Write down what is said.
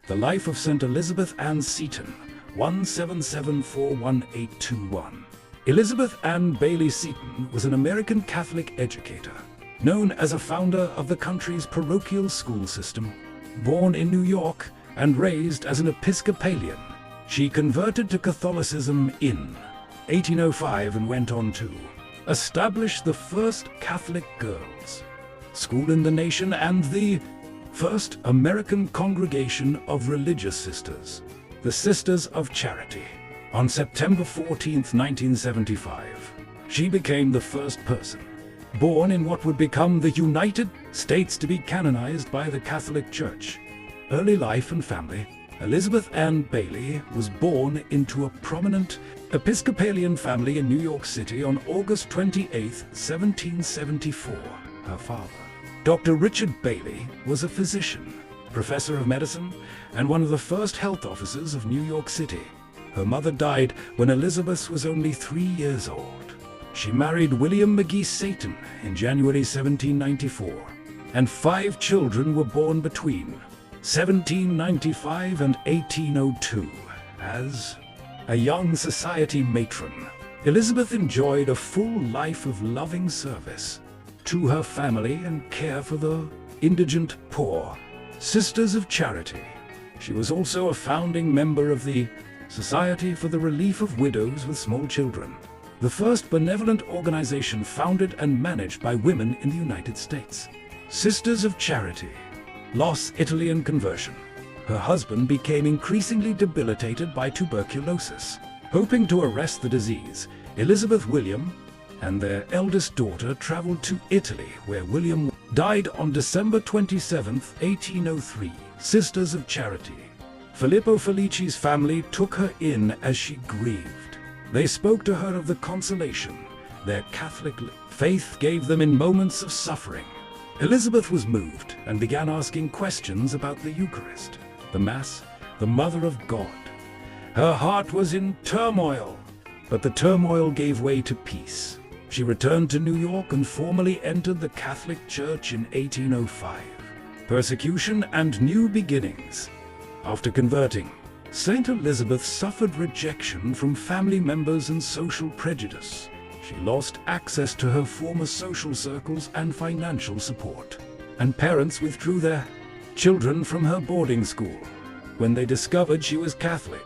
The Life of St. Elizabeth Ann Seton, 177411821. Elizabeth Ann Bailey Seton was an American Catholic educator, known as a founder of the country's parochial school system. Born in New York and raised as an Episcopalian, she converted to Catholicism in 1805 and went on to establish the first Catholic girls' school in the nation and the first American congregation of religious sisters, the Sisters of Charity. On September 14, 1975, she became the first person born in what would become the United States to be canonized by the Catholic Church. Early life and family. Elizabeth Ann Bailey was born into a prominent Episcopalian family in New York City on August 28, 1774. Her father, Dr. Richard Bailey, was a physician, professor of medicine, and one of the first health officers of New York City. Her mother died when Elizabeth was only 3 years old. She married William McGee Seton in January 1794, and 5 children were born between 1795 and 1802. As a young society matron, Elizabeth enjoyed a full life of loving service to her family and care for the indigent poor, Sisters of Charity. She was also a founding member of the Society for the Relief of Widows with Small Children, the first benevolent organization founded and managed by women in the United States. Sisters of Charity. Loss, Italy, and conversion. Her husband became increasingly debilitated by tuberculosis. Hoping to arrest the disease, Elizabeth, William, and their eldest daughter traveled to Italy, where William died on December 27, 1803. Sisters of Charity. Filippo Felici's family took her in as she grieved. They spoke to her of the consolation their Catholic faith gave them in moments of suffering. Elizabeth was moved and began asking questions about the Eucharist, the Mass, the Mother of God. Her heart was in turmoil, but the turmoil gave way to peace. She returned to New York and formally entered the Catholic Church in 1805. Persecution and new beginnings. After converting, St. Elizabeth suffered rejection from family members and social prejudice. She lost access to her former social circles and financial support, and parents withdrew their children from her boarding school. When they discovered she was Catholic,